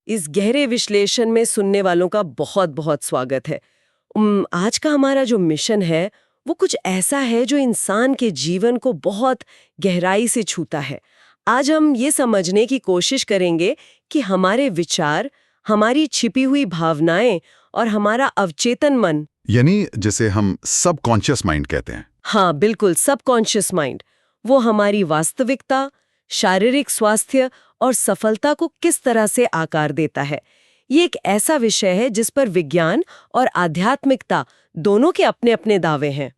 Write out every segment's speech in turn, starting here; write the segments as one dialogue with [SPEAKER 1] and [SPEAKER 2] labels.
[SPEAKER 1] इस गहरे विश्लेषण में सुनने वालों का बहुत बहुत स्वागत है। आज का हमारा जो मिशन है वो कुछ ऐसा है जो इंसान के जीवन को बहुत गहराई से छूता है। आज हम ये समझने की कोशिश करेंगे कि हमारे विचार, हमारी छिपी हुई भावनाएं और हमारा अवचेतन मन,
[SPEAKER 2] यानी जिसे हम सबकॉन्शियस माइंड कहते हैं।
[SPEAKER 1] हाँ बिल्कुल, सबकॉन्शियस माइंड, वो हमारी वास्तविकता, शारीरिक स्वास्थ्य और सफलता को किस तरह से आकार देता है। ये एक ऐसा विषय है जिस पर विज्ञान और आध्यात्मिकता दोनों के अपने अपने दावे हैं।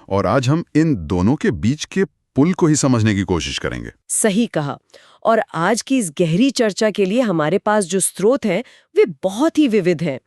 [SPEAKER 2] और आज हम इन दोनों के बीच के पुल को ही समझने की कोशिश करेंगे।
[SPEAKER 1] सही कहा। और आज की इस गहरी चर्चा के लिए हमारे पास जो स्रोत हैं वे बहुत ही विविध हैं।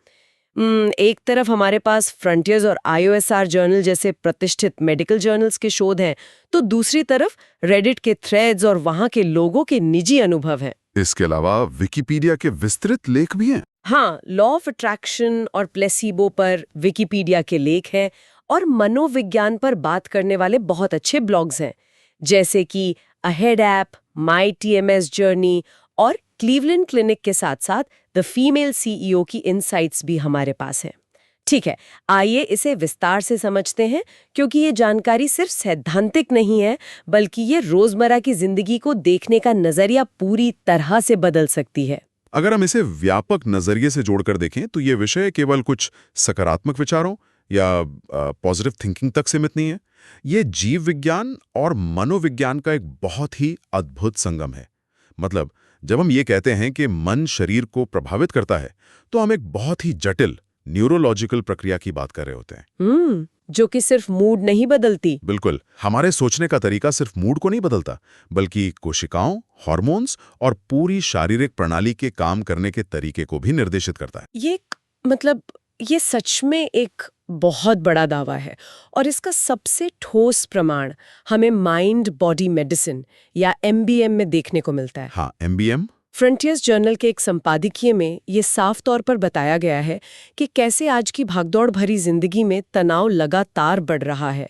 [SPEAKER 1] एक तरफ हमारे पास फ्रंटियर्स और IOSR जर्नल जैसे प्रतिष्ठित मेडिकल जर्नल्स के शोध हैं, तो दूसरी तरफ रेडिट के थ्रेड्स और वहां के लोगों के निजी अनुभव हैं।
[SPEAKER 2] इसके अलावा विकिपीडिया के विस्तृत लेख भी हैं।
[SPEAKER 1] हाँ, लॉ ऑफ अट्रैक्शन और प्लेसिबो पर विकिपीडिया के लेख हैं और मनोविज्ञान पर बात करने वाले बहुत अच्छे ब्लॉग्स हैं, जैसे कि अहेड ऐप, माई TMS जर्नी और क्लीवलैंड क्लिनिक के साथ साथ द फीमेल CEO की इनसाइट्स भी हमारे पास हैं। ठीक है, आइए इसे विस्तार से समझते हैं, क्योंकि ये जानकारी सिर्फ सैद्धांतिक नहीं है, बल्कि ये रोजमर्रा की जिंदगी को देखने का नजरिया पूरी तरह से बदल सकती है।
[SPEAKER 2] अगर हम इसे व्यापक नजरिए से जोड़कर देखें तो ये विषय केवल कुछ सकारात्मक विचारों या पॉजिटिव थिंकिंग तक सीमित नहीं है। ये जीव विज्ञान और मनोविज्ञान का एक बहुत ही अद्भुत संगम है। मतलब जब हम ये कहते हैं कि मन शरीर को प्रभावित करता है, तो हम एक बहुत ही जटिल न्यूरोलॉजिकल प्रक्रिया की बात कर रहे होते हैं।
[SPEAKER 1] जो कि सिर्फ मूड नहीं बदलती।
[SPEAKER 2] बिल्कुल, हमारे सोचने का तरीका सिर्फ मूड को नहीं बदलता, बल्कि कोशिकाओं, हार्मोन्स और पूरी शारीरिक प्रणाली के काम करने के तरीके को भी निर्देशित करता है।
[SPEAKER 1] ये सच में एक बहुत बड़ा दावा है, और इसका सबसे ठोस प्रमाण हमें माइंड बॉडी मेडिसिन या MBM में देखने को मिलता है।
[SPEAKER 2] हाँ, MBM।
[SPEAKER 1] फ्रंटियर्स जर्नल के एक संपादकीय में ये साफ तौर पर बताया गया है कि कैसे आज की भागदौड़ भरी जिंदगी में तनाव लगातार बढ़ रहा है,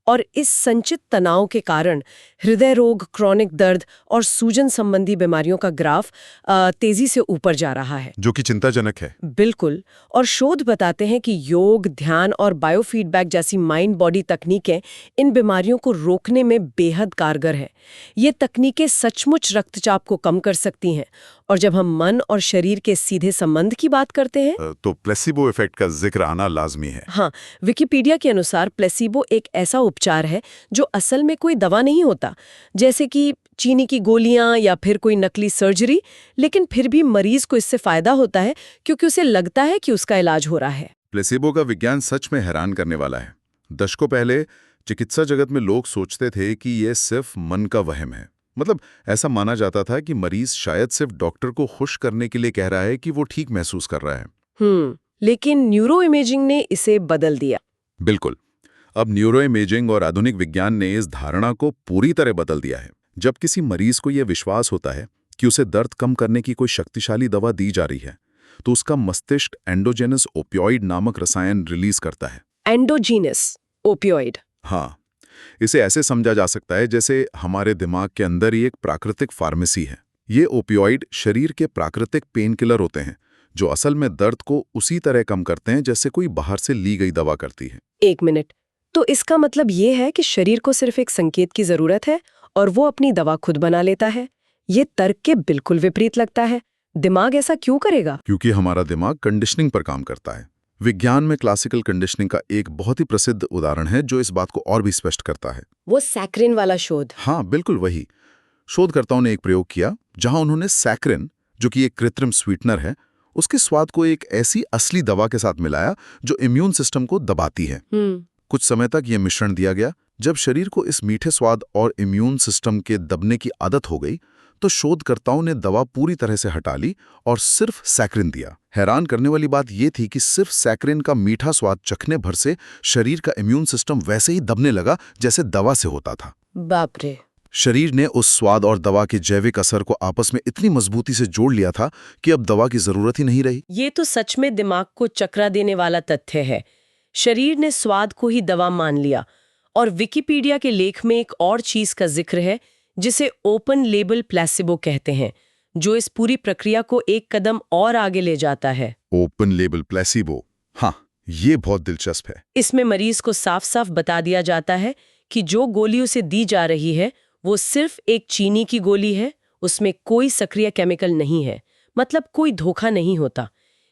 [SPEAKER 1] और इस संचित तनाव के कारण हृदय रोग, क्रॉनिक दर्द और सूजन संबंधी बीमारियों का ग्राफ तेजी से ऊपर जा रहा है,
[SPEAKER 2] जो कि चिंताजनक है।
[SPEAKER 1] बिल्कुल। और शोध बताते हैं कि योग, ध्यान और बायोफीडबैक जैसी माइंड बॉडी तकनीकें इन बीमारियों को रोकने में बेहद कारगर है। ये तकनीकें सचमुच रक्तचाप को कम कर सकती हैं, और जब हम मन और शरीर के सीधे संबंध की बात करते हैं
[SPEAKER 2] तो प्लेसिबो इफेक्ट का जिक्र आना लाजमी है।
[SPEAKER 1] हाँ, विकिपीडिया के अनुसार प्लेसिबो एक ऐसा उपचार है जो असल में कोई दवा नहीं होता, जैसे कि चीनी की गोलियां या फिर कोई नकली सर्जरी, लेकिन फिर भी मरीज को इससे फायदा होता है क्योंकि उसे लगता है कि उसका इलाज हो रहा है।
[SPEAKER 2] प्लेसिबो का विज्ञान सच में हैरान करने वाला है। दशकों पहले चिकित्सा जगत में लोग सोचते थे कि यह सिर्फ मन का वहम है। मतलब ऐसा माना जाता था कि मरीज शायद सिर्फ डॉक्टर को खुश करने के लिए कह रहा है कि वो ठीक महसूस कर रहा है।
[SPEAKER 1] लेकिन न्यूरो इमेजिंग ने इसे बदल दिया।
[SPEAKER 2] बिल्कुल, अब न्यूरो इमेजिंग और आधुनिक विज्ञान ने इस धारणा को पूरी तरह बदल दिया है। जब किसी मरीज को यह विश्वास होता है कि उसे दर्द कम करने की कोई शक्तिशाली दवा दी जा रही है, तो उसका मस्तिष्क एंडोजेनस ओपियोइड नामक रसायन रिलीज करता है।
[SPEAKER 1] Endogenous opioid?
[SPEAKER 2] हाँ, इसे ऐसे समझा जा सकता है जैसे हमारे दिमाग के अंदर ही एक प्राकृतिक फार्मेसी है। ये ओपियोइड शरीर के प्राकृतिक पेन किलर होते हैं, जो असल में दर्द को उसी तरह कम करते हैं जैसे कोई बाहर से ली गई दवा करती है।
[SPEAKER 1] एक मिनट, तो इसका मतलब ये है कि शरीर को सिर्फ एक संकेत की जरूरत है और वो अपनी दवा खुद बना लेता है? ये तर्क के बिल्कुल विपरीत लगता है। दिमाग ऐसा क्यों करेगा?
[SPEAKER 2] क्योंकि हमारा दिमाग कंडीशनिंग पर काम करता है। विज्ञान में क्लासिकल कंडीशनिंग का एक बहुत ही प्रसिद्ध उदाहरण है जो इस बात को और भी स्पष्ट करता है।
[SPEAKER 1] वो सैक्रिन वाला शोध?
[SPEAKER 2] हाँ, बिल्कुल वही। शोधकर्ताओं ने एक प्रयोग किया जहां उन्होंने सैक्रिन, जो कि एक कृत्रिम स्वीटनर है, उसके स्वाद को एक ऐसी असली दवा के साथ मिलाया जो इम्यून सिस्टम को दबाती है। कुछ समय तक यह मिश्रण दिया गया। जब शरीर को इस मीठे स्वाद और इम्यून सिस्टम के दबने की आदत हो गई, तो शोधकर्ताओं ने दवा पूरी तरह से हटा ली और सिर्फ सैक्रिन दिया। हैरान करने वाली बात यह थी कि सिर्फ सैक्रिन का मीठा स्वाद चखने भर से शरीर का इम्यून सिस्टम वैसे ही दबने लगा जैसे दवा से होता था।
[SPEAKER 1] बाप रे!
[SPEAKER 2] शरीर ने उस स्वाद और दवा के जैविक असर को आपस में इतनी मजबूती से जोड़ लिया था कि अब दवा की जरूरत ही नहीं रही।
[SPEAKER 1] ये तो सच में दिमाग को चकरा देने वाला तथ्य है। शरीर ने स्वाद को ही दवा मान लिया। और विकिपीडिया के लेख में एक और चीज का जिक्र है जिसे ओपन लेबल प्लेसिबो कहते हैं, जो इस पूरी प्रक्रिया को एक कदम और आगे ले जाता है।
[SPEAKER 2] ओपन लेबल प्लेसिबो, हाँ, ये बहुत दिलचस्प है।
[SPEAKER 1] इसमें मरीज को साफ साफ बता दिया जाता है कि जो गोली उसे दी जा रही है वो सिर्फ एक चीनी की गोली है, उसमें कोई सक्रिय केमिकल नहीं है, मतलब कोई धोखा नहीं होता।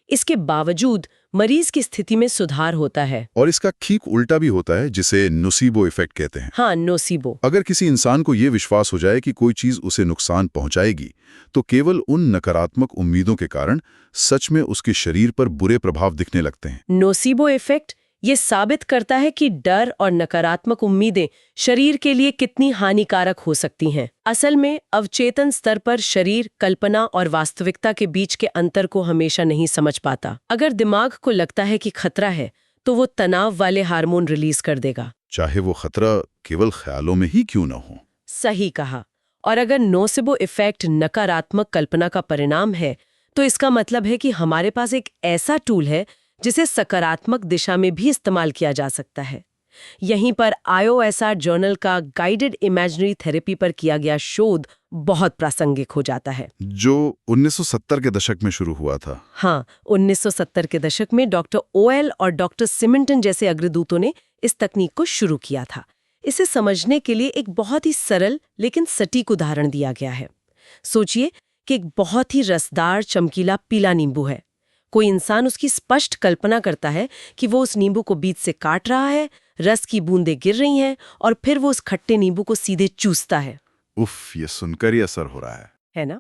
[SPEAKER 1] इसके बावजूद मरीज की स्थिति में सुधार होता है।
[SPEAKER 2] और इसका ठीक उल्टा भी होता है, जिसे नोसीबो इफेक्ट कहते हैं।
[SPEAKER 1] हाँ, नोसीबो।
[SPEAKER 2] अगर किसी इंसान को ये विश्वास हो जाए कि कोई चीज उसे नुकसान पहुंचाएगी, तो केवल उन नकारात्मक उम्मीदों के कारण सच में उसके शरीर पर बुरे प्रभाव दिखने लगते हैं।
[SPEAKER 1] नोसीबो इफेक्ट ये साबित करता है कि डर और नकारात्मक उम्मीदें शरीर के लिए कितनी हानिकारक हो सकती हैं। असल में अवचेतन स्तर पर शरीर कल्पना और वास्तविकता के बीच के अंतर को हमेशा नहीं समझ पाता। अगर दिमाग को लगता है कि खतरा है, तो वो तनाव वाले हार्मोन रिलीज कर देगा,
[SPEAKER 2] चाहे वो खतरा केवल ख्यालों में ही क्यों न हो।
[SPEAKER 1] सही कहा। और अगर नोसिबो इफेक्ट नकारात्मक कल्पना का परिणाम है, तो इसका मतलब है कि हमारे पास एक ऐसा टूल है जिसे सकारात्मक दिशा में भी इस्तेमाल किया जा सकता है। यहीं पर IOSR जर्नल का गाइडेड इमेजिनरी थेरेपी पर किया गया शोध बहुत प्रासंगिक हो जाता है,
[SPEAKER 2] जो 1970 के दशक में शुरू हुआ था।
[SPEAKER 1] हाँ, 1970 के दशक में डॉक्टर ओएल और डॉक्टर सिमिंटन जैसे अग्रदूतों ने इस तकनीक को शुरू किया था। इसे समझने के लिए एक बहुत ही सरल लेकिन सटीक उदाहरण दिया गया है। सोचिए कि एक बहुत ही रसदार चमकीला पीला नींबू है। कोई इंसान उसकी स्पष्ट कल्पना करता है कि वो उस नींबू को बीच से काट रहा है, रस की बूंदें गिर रही हैं और फिर वो उस खट्टे नींबू को सीधे चूसता है।
[SPEAKER 2] उफ, ये सुनकर ही असर हो रहा
[SPEAKER 1] है ना?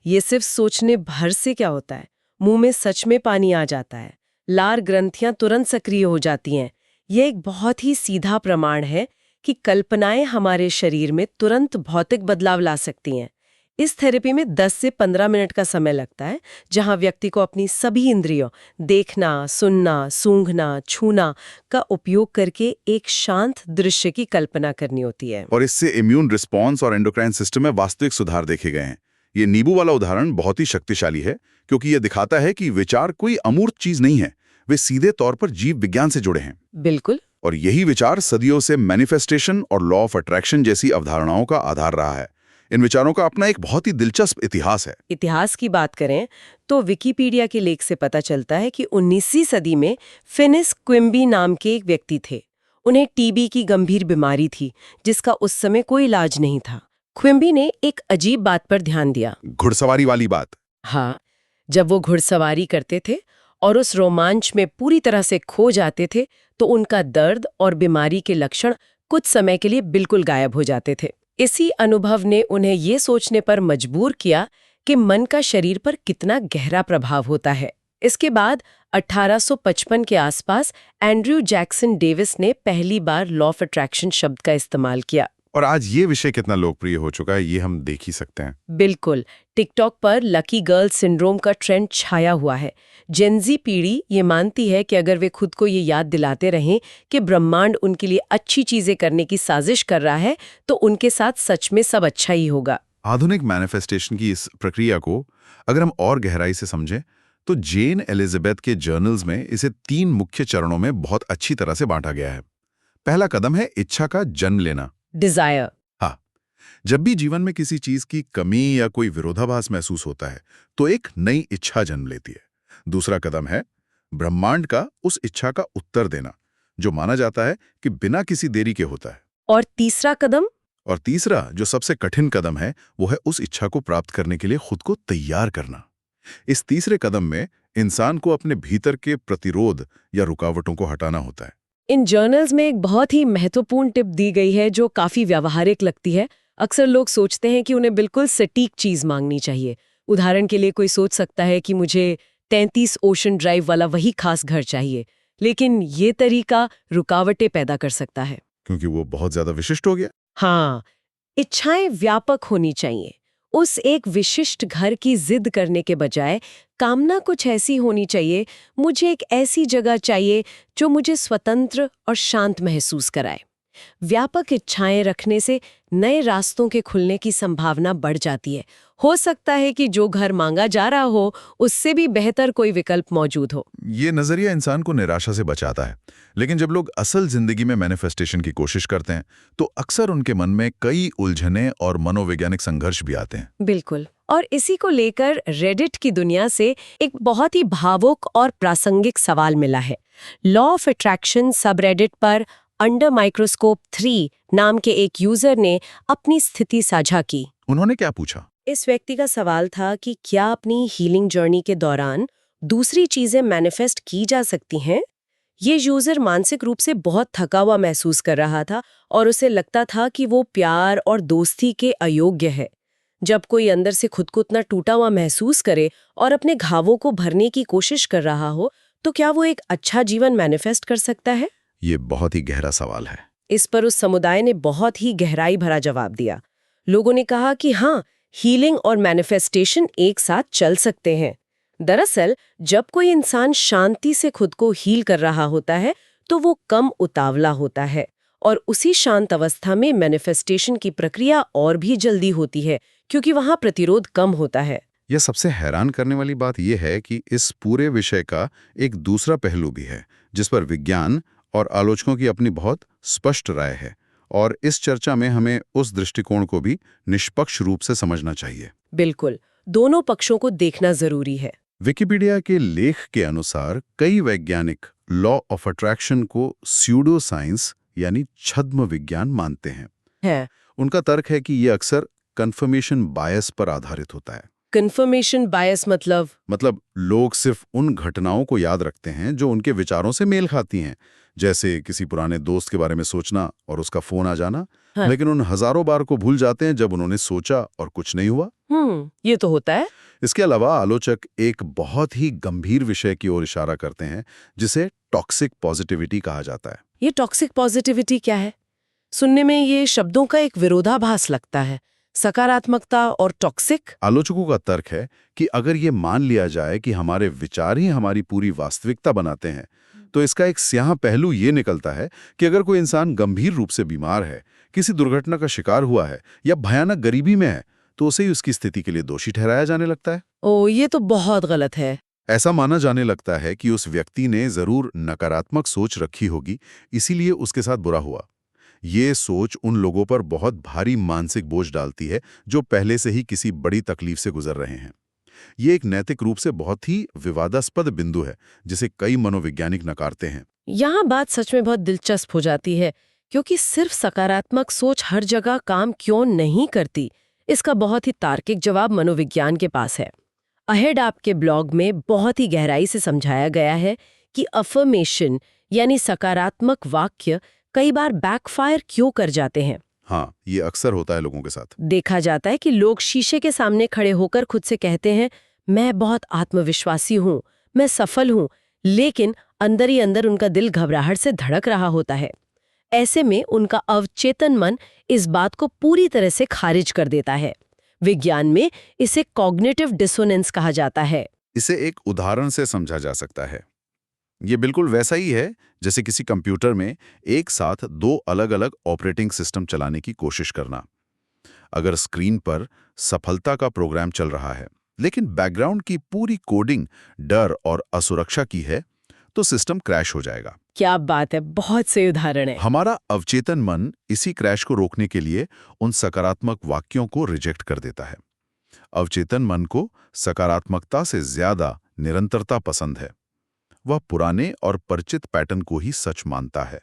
[SPEAKER 1] ये सिर्फ सोचने भर से क्या होता है, मुंह में सच में पानी आ जाता है, लार ग्रंथियां तुरंत सक्रिय हो जाती हैं। ये एक बहुत ही सीधा प्रमाण है कि कल्पनाएं हमारे शरीर में तुरंत भौतिक बदलाव ला सकती हैं। इस थेरेपी में 10 से 15 मिनट का समय लगता है, जहां व्यक्ति को अपनी सभी इंद्रियों देखना, सुनना, सूंघना, छूना का उपयोग करके एक शांत दृश्य की कल्पना करनी होती है।
[SPEAKER 2] और इससे इम्यून रिस्पॉन्स और एंडोक्राइन सिस्टम में वास्तविक सुधार देखे गए हैं। ये नींबू वाला उदाहरण बहुत ही शक्तिशाली है, क्योंकि ये दिखाता है कि विचार कोई अमूर्त चीज नहीं है, वे सीधे तौर पर जीव विज्ञान से जुड़े हैं।
[SPEAKER 1] बिल्कुल।
[SPEAKER 2] और यही विचार सदियों से मैनिफेस्टेशन और लॉ ऑफ अट्रैक्शन जैसी अवधारणाओं का आधार रहा है। इन विचारों का अपना एक बहुत ही दिलचस्प इतिहास है।
[SPEAKER 1] इतिहास की बात करें तो विकिपीडिया के लेख से पता चलता है कि 19वीं सदी में फिनिस क्विम्बी नाम के एक व्यक्ति थे। उन्हें टीबी की गंभीर बीमारी थी, जिसका उस समय कोई इलाज नहीं था। क्विम्बी ने एक अजीब बात पर ध्यान दिया।
[SPEAKER 2] घुड़सवारी वाली बात।
[SPEAKER 1] हाँ, जब वो घुड़सवारी करते थे और उस रोमांच में पूरी तरह से खो जाते थे, तो उनका दर्द और बीमारी के लक्षण कुछ समय के लिए बिल्कुल गायब हो जाते थे। इसी अनुभव ने उन्हें ये सोचने पर मजबूर किया कि मन का शरीर पर कितना गहरा प्रभाव होता है। इसके बाद 1855 के आसपास एंड्रयू जैक्सन डेविस ने पहली बार लॉ ऑफ अट्रैक्शन शब्द का इस्तेमाल किया।
[SPEAKER 2] और आज ये विषय कितना लोकप्रिय हो चुका है, ये हम देख ही सकते हैं।
[SPEAKER 1] बिल्कुल। टिकटॉक पर लकी गर्ल सिंड्रोम का ट्रेंड छाया हुआ है। जेनजी पीढ़ी ये मानती है कि अगर वे खुद को ये याद दिलाते रहें कि ब्रह्मांड उनके लिए अच्छी चीजें करने की साजिश कर रहा है, तो उनके साथ सच में सब अच्छा ही होगा।
[SPEAKER 2] आधुनिक मैनिफेस्टेशन की इस प्रक्रिया को अगर हम और गहराई से समझें, तो जेन एलिजाबेथ के जर्नल्स में इसे 3 मुख्य चरणों में बहुत अच्छी तरह से बांटा गया है। पहला कदम है इच्छा का जन्म लेना,
[SPEAKER 1] डिजायर।
[SPEAKER 2] हाँ, जब भी जीवन में किसी चीज की कमी या कोई विरोधाभास महसूस होता है, तो एक नई इच्छा जन्म लेती है। दूसरा कदम है ब्रह्मांड का उस इच्छा का उत्तर देना, जो माना जाता है कि बिना किसी देरी के होता है।
[SPEAKER 1] और तीसरा कदम?
[SPEAKER 2] और तीसरा, जो सबसे कठिन कदम है, वो है उस इच्छा को प्राप्त करने के लिए खुद को तैयार करना। इस तीसरे कदम में इंसान को अपने भीतर के प्रतिरोध या रुकावटों को हटाना होता है।
[SPEAKER 1] इन जर्नल्स में एक बहुत ही महत्वपूर्ण टिप दी गई है जो काफी व्यावहारिक लगती है। अक्सर लोग सोचते हैं कि उन्हें बिल्कुल सटीक चीज मांगनी चाहिए। उदाहरण के लिए कोई सोच सकता है कि मुझे 33 ओशन ड्राइव वाला वही खास घर चाहिए, लेकिन ये तरीका रुकावटें पैदा कर सकता है,
[SPEAKER 2] क्योंकि वो बहुत ज्यादा विशिष्ट हो गया।
[SPEAKER 1] हाँ, इच्छाएं व्यापक होनी चाहिए। उस एक विशिष्ट घर की जिद करने के बजाय कामना कुछ ऐसी होनी चाहिए, मुझे एक ऐसी जगह चाहिए जो मुझे स्वतंत्र और शांत महसूस कराए। व्यापक इच्छाएं रखने से नए रास्तों के खुलने की संभावना बढ़ जाती है। हो सकता है कि जो घर मांगा जा रहा हो, उससे भी बेहतर कोई विकल्प मौजूद हो।
[SPEAKER 2] ये नजरिया इंसान को निराशा से बचाता है, लेकिन जब लोग असल जिंदगी में मैनिफेस्टेशन की कोशिश करते हैं, तो अक्सर उनके मन में कई उलझने और मनोवैज्ञानिक संघर्ष भी आते हैं।
[SPEAKER 1] बिल्कुल। और इसी को लेकर रेडिट की दुनिया से एक बहुत ही भावुक और प्रासंगिक सवाल मिला है। लॉ ऑफ अट्रैक्शन सबरेडिट पर अंडर माइक्रोस्कोप 3 नाम के एक यूजर ने अपनी स्थिति साझा की।
[SPEAKER 2] उन्होंने क्या पूछा?
[SPEAKER 1] इस व्यक्ति का सवाल था कि क्या अपनी हीलिंग जर्नी के दौरान दूसरी चीजें मैनिफेस्ट की जा सकती हैं? ये यूजर मानसिक रूप से बहुत थका हुआ महसूस कर रहा था और उसे लगता था कि वो प्यार और दोस्ती के अयोग्य है। जब कोई अंदर से खुद को इतना टूटा हुआ महसूस करे और अपने घावों को भरने की कोशिश कर रहा हो, तो क्या वो एक अच्छा जीवन मैनिफेस्ट कर सकता है?
[SPEAKER 2] ये बहुत ही गहरा सवाल है।
[SPEAKER 1] इस पर उस समुदाय ने बहुत ही गहराई भरा जवाब दिया। लोगों ने कहा कि हाँ, हीलिंग और मैनिफेस्टेशन एक साथ चल सकते हैं। दरअसल जब कोई इंसान शांति से खुद को हील कर रहा होता है तो वो कम उतावला होता है और उसी शांत अवस्था में मैनिफेस्टेशन की प्रक्रिया और भी जल्दी होती है क्योंकि वहाँ प्रतिरोध कम होता है।
[SPEAKER 2] यह सबसे हैरान करने वाली बात यह है कि इस पूरे विषय का एक दूसरा पहलू भी है जिस पर विज्ञान और आलोचकों की अपनी बहुत स्पष्ट राय है, और इस चर्चा में हमें उस दृष्टिकोण को भी निष्पक्ष रूप से समझना चाहिए।
[SPEAKER 1] बिल्कुल, दोनों पक्षों को देखना जरूरी है।
[SPEAKER 2] विकिपीडिया के लेख के अनुसार कई वैज्ञानिक लॉ ऑफ अट्रैक्शन को स्यूडो साइंस यानी छद्म विज्ञान मानते हैं। उनका तर्क है कि यह अक्सर कन्फर्मेशन बायस पर आधारित होता है।
[SPEAKER 1] कन्फर्मेशन बायस मतलब
[SPEAKER 2] लोग सिर्फ उन घटनाओं को याद रखते हैं जो उनके विचारों से मेल खाती हैं, जैसे किसी पुराने दोस्त के बारे में सोचना और उसका फोन आ जाना।
[SPEAKER 1] हाँ।
[SPEAKER 2] लेकिन उन हजारों बार को भूल जाते हैं जब उन्होंने सोचा और कुछ नहीं हुआ।
[SPEAKER 1] ये तो होता है।
[SPEAKER 2] इसके अलावा आलोचक एक बहुत ही गंभीर विषय की ओर इशारा करते हैं जिसे टॉक्सिक पॉजिटिविटी कहा जाता है।
[SPEAKER 1] ये टॉक्सिक पॉजिटिविटी क्या है? सुनने में ये शब्दों का एक विरोधाभास लगता है, सकारात्मकता और टॉक्सिक।
[SPEAKER 2] आलोचकों का तर्क है कि अगर ये मान लिया जाए कि हमारे विचार ही हमारी पूरी वास्तविकता बनाते हैं, तो इसका एक स्याह पहलू ये निकलता है कि अगर कोई इंसान गंभीर रूप से बीमार है, किसी दुर्घटना का शिकार हुआ है या भयानक गरीबी में है, तो उसे ही उसकी स्थिति के लिए दोषी ठहराया जाने लगता है।
[SPEAKER 1] ये तो बहुत गलत है।
[SPEAKER 2] ऐसा माना जाने लगता है कि उस व्यक्ति ने जरूर नकारात्मक सोच रखी होगी, इसीलिए उसके साथ बुरा हुआ। ये सोच उन लोगों पर बहुत भारी मानसिक बोझ डालती है जो पहले से ही किसी बड़ी तकलीफ से गुजर रहे हैं। ये एक नैतिक रूप से बहुत ही विवादास्पद बिंदु है जिसे कई मनोवैज्ञानिक नकारते हैं।
[SPEAKER 1] यहाँ बात सच में बहुत दिलचस्प हो जाती है, क्योंकि सिर्फ सकारात्मक सोच हर जगह काम क्यों नहीं करती, इसका बहुत ही तार्किक जवाब मनोविज्ञान के पास है। अहेड आपके ब्लॉग में बहुत ही गहराई से समझाया गया है कि अफर्मेशन यानी सकारात्मक वाक्य कई बार बैकफायर क्यों कर जाते हैं।
[SPEAKER 2] हाँ, ये अक्सर होता है लोगों के साथ।
[SPEAKER 1] देखा जाता है कि लोग शीशे के सामने खड़े होकर खुद से कहते हैं, मैं बहुत आत्मविश्वासी हूँ, मैं सफल हूँ, लेकिन अंदर ही अंदर उनका दिल घबराहट से धड़क रहा होता है। ऐसे में उनका अवचेतन मन इस बात को पूरी तरह से खारिज कर देता है। विज्ञान में इसे कॉग्निटिव डिसोनेंस कहा जाता है।
[SPEAKER 2] इसे एक उदाहरण से समझा जा सकता है। ये बिल्कुल वैसा ही है जैसे किसी कंप्यूटर में एक साथ दो अलग-अलग ऑपरेटिंग सिस्टम चलाने की कोशिश करना। अगर स्क्रीन पर सफलता का प्रोग्राम चल रहा है, लेकिन बैकग्राउंड की पूरी कोडिंग डर और असुरक्षा की है, तो सिस्टम क्रैश हो जाएगा।
[SPEAKER 1] क्या बात है, बहुत सही उदाहरण है।
[SPEAKER 2] हमारा अवचेतन मन इसी क्रैश को रोकने के लिए उन सकारात्मक वाक्यों को रिजेक्ट कर देता है। अवचेतन मन को सकारात्मकता से ज्यादा निरंतरता पसंद है। वह पुराने और परिचित पैटर्न को ही सच मानता है,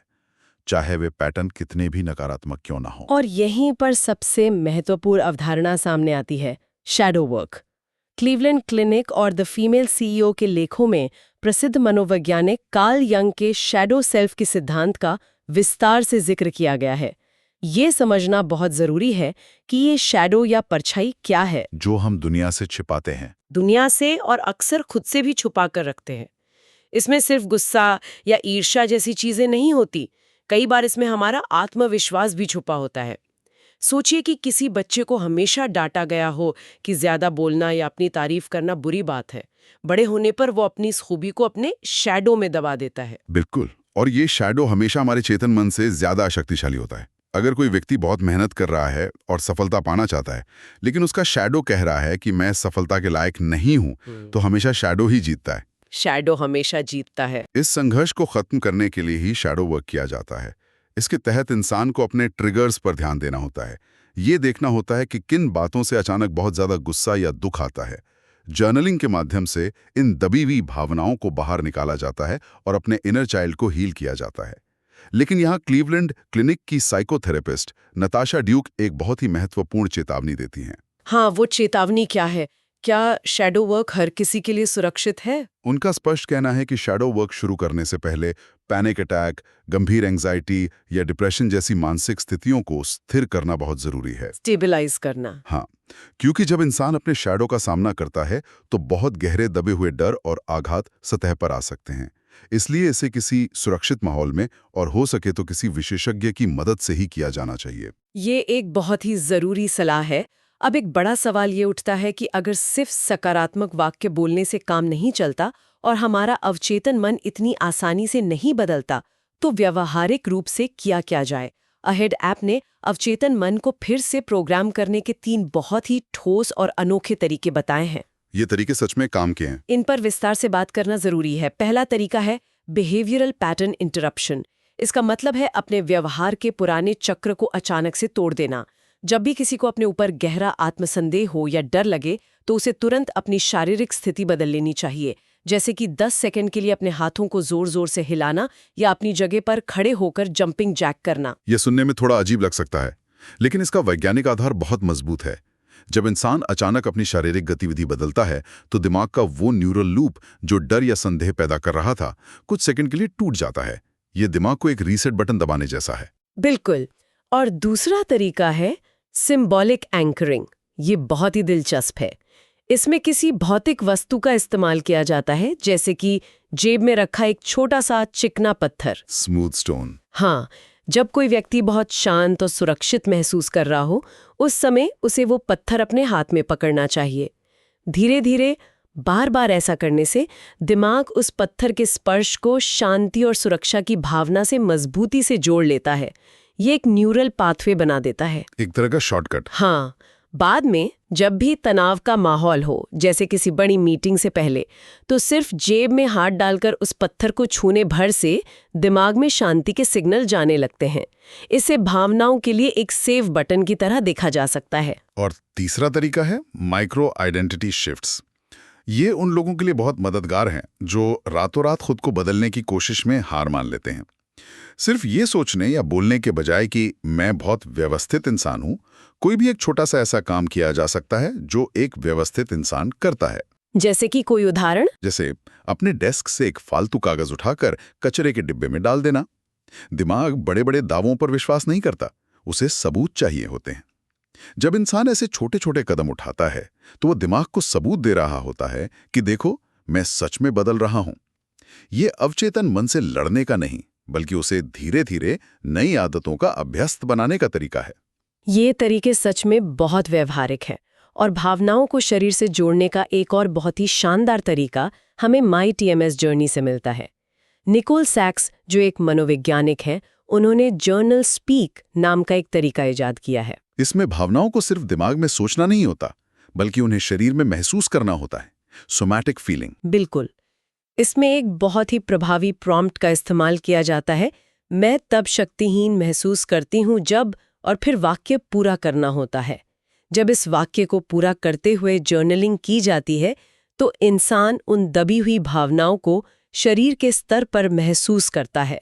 [SPEAKER 2] चाहे वे पैटर्न कितने भी नकारात्मक क्यों ना हो।
[SPEAKER 1] और यहीं पर सबसे महत्वपूर्ण अवधारणा सामने आती है, शैडो वर्क। क्लीवलैंड क्लिनिक और द फीमेल सीईओ के लेखों में प्रसिद्ध मनोवैज्ञानिक कार्ल यंग के शैडो सेल्फ के सिद्धांत का विस्तार से जिक्र किया गया है। ये समझना बहुत जरूरी है कि ये शैडो या परछाई क्या है,
[SPEAKER 2] जो हम दुनिया से छिपाते हैं।
[SPEAKER 1] दुनिया से और अक्सर खुद से भी छुपा कर रखते हैं। इसमें सिर्फ गुस्सा या ईर्ष्या जैसी चीजें नहीं होती, कई बार इसमें हमारा आत्मविश्वास भी छुपा होता है। सोचिए कि किसी बच्चे को हमेशा डांटा गया हो कि ज्यादा बोलना या अपनी तारीफ करना बुरी बात है। बड़े होने पर वो अपनी इस खूबी को अपने शैडो में दबा देता है।
[SPEAKER 2] बिल्कुल, और ये शैडो हमेशा हमारे चेतन मन से ज्यादा शक्तिशाली होता है। अगर कोई व्यक्ति बहुत मेहनत कर रहा है और सफलता पाना चाहता है, लेकिन उसका शैडो कह रहा है कि मैं सफलता के लायक नहीं हूं, तो हमेशा शैडो ही जीतता है।
[SPEAKER 1] शैडो हमेशा जीतता है।
[SPEAKER 2] इस संघर्ष को खत्म करने के लिए ही शैडो वर्क किया जाता है। इसके तहत इंसान को अपने ट्रिगर्स पर ध्यान देना होता है, ये देखना होता है कि किन बातों से अचानक बहुत ज्यादा गुस्सा या दुख आता है। जर्नलिंग के माध्यम से इन दबी हुई भावनाओं को बाहर निकाला जाता है और अपने इनर चाइल्ड को हील किया जाता है। लेकिन यहाँ क्लीवलैंड क्लिनिक की साइकोथेरेपिस्ट नताशा ड्यूक एक बहुत ही महत्वपूर्ण चेतावनी देती हैं।
[SPEAKER 1] हाँ, वो चेतावनी क्या है? क्या शैडो वर्क हर किसी के लिए सुरक्षित है?
[SPEAKER 2] उनका स्पष्ट कहना है कि शैडो वर्क शुरू करने से पहले पैनिक अटैक, गंभीर एंग्जाइटी या डिप्रेशन जैसी मानसिक स्थितियों को स्थिर करना बहुत जरूरी है।
[SPEAKER 1] स्टेबलाइज करना।
[SPEAKER 2] हाँ, क्योंकि जब इंसान अपने शैडो का सामना करता है तो बहुत गहरे दबे हुए डर और आघात सतह पर आ सकते हैं। इसलिए इसे किसी सुरक्षित माहौल में और हो सके तो किसी विशेषज्ञ की मदद से ही किया जाना चाहिए।
[SPEAKER 1] ये एक बहुत ही जरूरी सलाह है। अब एक बड़ा सवाल ये उठता है कि अगर सिर्फ सकारात्मक वाक्य बोलने से काम नहीं चलता और हमारा अवचेतन मन इतनी आसानी से नहीं बदलता, तो व्यावहारिक रूप से किया क्या जाए? अहेड ऐप ने अवचेतन मन को फिर से प्रोग्राम करने के 3 बहुत ही ठोस और अनोखे तरीके बताए हैं।
[SPEAKER 2] ये तरीके सच में काम के हैं।
[SPEAKER 1] इन पर विस्तार से बात करना जरूरी है। पहला तरीका है बिहेवियरल पैटर्न इंटरप्शन। इसका मतलब है अपने व्यवहार के पुराने चक्र को अचानक से तोड़ देना। जब भी किसी को अपने ऊपर गहरा आत्मसंदेह हो या डर लगे तो उसे तुरंत अपनी शारीरिक स्थिति बदल लेनी चाहिए, जैसे कि 10 सेकंड के लिए अपने हाथों को जोर जोर से हिलाना या अपनी जगह पर खड़े होकर जंपिंग जैक करना।
[SPEAKER 2] यह सुनने में थोड़ा अजीब लग सकता है, लेकिन इसका वैज्ञानिक आधार बहुत मजबूत है। जब इंसान अचानक अपनी शारीरिक गतिविधि बदलता है तो दिमाग का वो न्यूरल लूप जो डर या संदेह पैदा कर रहा था, कुछ सेकंड के लिए टूट जाता है। ये दिमाग को एक रीसेट बटन दबाने जैसा है।
[SPEAKER 1] बिल्कुल। और दूसरा तरीका है सिंबॉलिक एंकरिंग। ये बहुत ही दिलचस्प है। इसमें किसी भौतिक वस्तु का इस्तेमाल किया जाता है, जैसे कि जेब में रखा एक छोटा सा चिकना पत्थर,
[SPEAKER 2] स्मूथ स्टोन।
[SPEAKER 1] हाँ, जब कोई व्यक्ति बहुत शांत और सुरक्षित महसूस कर रहा हो, उस समय उसे वो पत्थर अपने हाथ में पकड़ना चाहिए। धीरे धीरे बार बार ऐसा करने से दिमाग उस पत्थर के स्पर्श को शांति और सुरक्षा की भावना से मजबूती से जोड़ लेता है। ये एक न्यूरल पाथवे बना देता है,
[SPEAKER 2] एक तरह का शॉर्टकट।
[SPEAKER 1] हाँ, बाद में जब भी तनाव का माहौल हो, जैसे किसी बड़ी मीटिंग से पहले, तो सिर्फ जेब में हाथ डालकर उस पत्थर को छूने भर से दिमाग में शांति के सिग्नल जाने लगते हैं। इसे भावनाओं के लिए एक सेव बटन की तरह देखा जा सकता है।
[SPEAKER 2] और तीसरा तरीका है माइक्रो आइडेंटिटी शिफ्ट्स। ये उन लोगों के लिए बहुत मददगार हैं जो रातों रात खुद को बदलने की कोशिश में हार मान लेते हैं। सिर्फ ये सोचने या बोलने के बजाय कि मैं बहुत व्यवस्थित इंसान हूं, कोई भी एक छोटा सा ऐसा काम किया जा सकता है जो एक व्यवस्थित इंसान करता है।
[SPEAKER 1] जैसे कि कोई उदाहरण?
[SPEAKER 2] जैसे अपने डेस्क से एक फालतू कागज उठाकर कचरे के डिब्बे में डाल देना। दिमाग बड़े बड़े दावों पर विश्वास नहीं करता, उसे सबूत चाहिए होते हैं। जब इंसान ऐसे छोटे छोटे कदम उठाता है तो वो दिमाग को सबूत दे रहा होता है कि देखो, मैं सच में बदल रहा हूं। ये अवचेतन मन से लड़ने का नहीं, बल्कि उसे धीरे धीरे नई आदतों का अभ्यस्त बनाने का तरीका है।
[SPEAKER 1] ये तरीके सच में बहुत व्यवहारिक है। और भावनाओं को शरीर से जोड़ने का एक और बहुत ही शानदार तरीका हमें माई TMS जर्नी से मिलता है। निकोल सैक्स, जो एक मनोवैज्ञानिक हैं, उन्होंने जर्नल स्पीक नाम का एक तरीका इजाद किया है।
[SPEAKER 2] इसमें भावनाओं को सिर्फ दिमाग में सोचना नहीं होता, बल्कि उन्हें शरीर में महसूस करना होता है, सोमैटिक फीलिंग।
[SPEAKER 1] बिल्कुल। इसमें एक बहुत ही प्रभावी प्रॉम्प्ट का इस्तेमाल किया जाता है। मैं तब शक्तिहीन महसूस करती हूँ जब, और फिर वाक्य पूरा करना होता है। जब इस वाक्य को पूरा करते हुए जर्नलिंग की जाती है तो इंसान उन दबी हुई भावनाओं को शरीर के स्तर पर महसूस करता है,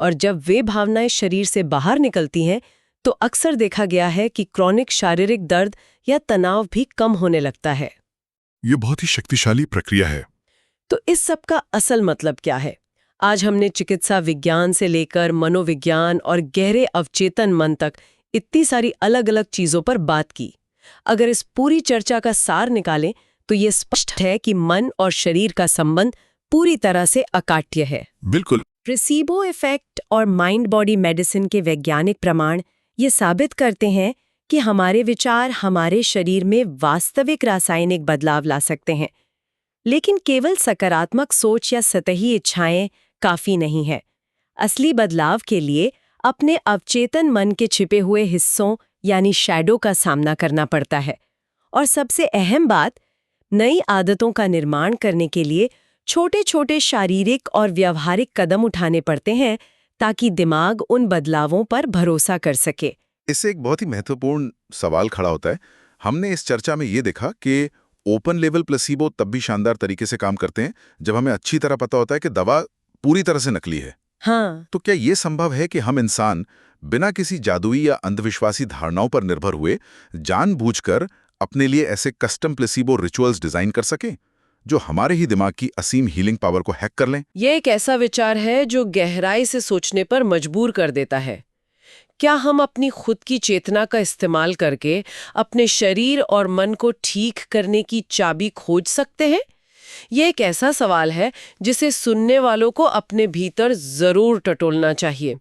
[SPEAKER 1] और जब वे भावनाएं शरीर से बाहर निकलती हैं तो अक्सर देखा गया है कि क्रॉनिक शारीरिक दर्द या तनाव भी कम होने लगता है।
[SPEAKER 2] ये बहुत ही शक्तिशाली प्रक्रिया है।
[SPEAKER 1] तो इस सब का असल मतलब क्या है? आज हमने चिकित्सा विज्ञान से लेकर मनोविज्ञान और गहरे अवचेतन मन तक इतनी सारी अलग अलग चीजों पर बात की। अगर इस पूरी चर्चा का सार निकालें तो ये स्पष्ट है कि मन और शरीर का संबंध पूरी तरह से अकाट्य है।
[SPEAKER 2] बिल्कुल।
[SPEAKER 1] प्लेसीबो इफेक्ट और माइंड बॉडी मेडिसिन के वैज्ञानिक प्रमाण ये साबित करते हैं कि हमारे विचार हमारे शरीर में वास्तविक रासायनिक बदलाव ला सकते हैं। लेकिन केवल सकारात्मक सोच या सतही इच्छाएं काफी नहीं है। असली बदलाव के लिए अपने अवचेतन मन के छिपे हुए हिस्सों यानी शैडो का सामना करना पड़ता है। और सबसे अहम बात, नई आदतों का निर्माण करने के लिए छोटे छोटे शारीरिक और व्यावहारिक कदम उठाने पड़ते हैं ताकि दिमाग उन बदलावों पर भरोसा कर सके।
[SPEAKER 2] इससे एक बहुत ही महत्वपूर्ण सवाल खड़ा होता है। हमने इस चर्चा में ये देखा कि ओपन लेवल प्लेसिबो तब भी शानदार तरीके से काम करते हैं जब हमें अच्छी तरह पता होता है कि दवा पूरी तरह से नकली है।
[SPEAKER 1] हाँ।
[SPEAKER 2] तो क्या ये संभव है कि हम इंसान बिना किसी जादुई या अंधविश्वासी धारणाओं पर निर्भर हुए जानबूझकर अपने लिए ऐसे कस्टम प्लेसिबो रिचुअल्स डिजाइन कर सकें जो हमारे ही दिमाग की असीम हीलिंग पावर को हैक कर लें?
[SPEAKER 1] ये एक ऐसा विचार है जो गहराई से सोचने पर मजबूर कर देता है। क्या हम अपनी खुद की चेतना का इस्तेमाल करके अपने शरीर और मन को ठीक करने की चाबी खोज सकते हैं? ये एक ऐसा सवाल है जिसे सुनने वालों को अपने भीतर जरूर टटोलना चाहिए।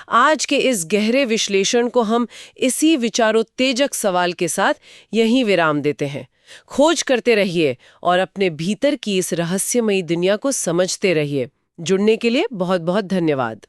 [SPEAKER 1] आज के इस गहरे विश्लेषण को हम इसी विचारोत्तेजक सवाल के साथ यहीं विराम देते हैं। खोज करते रहिए और अपने भीतर की इस रहस्यमयी दुनिया को समझते रहिए। जुड़ने के लिए बहुत बहुत धन्यवाद।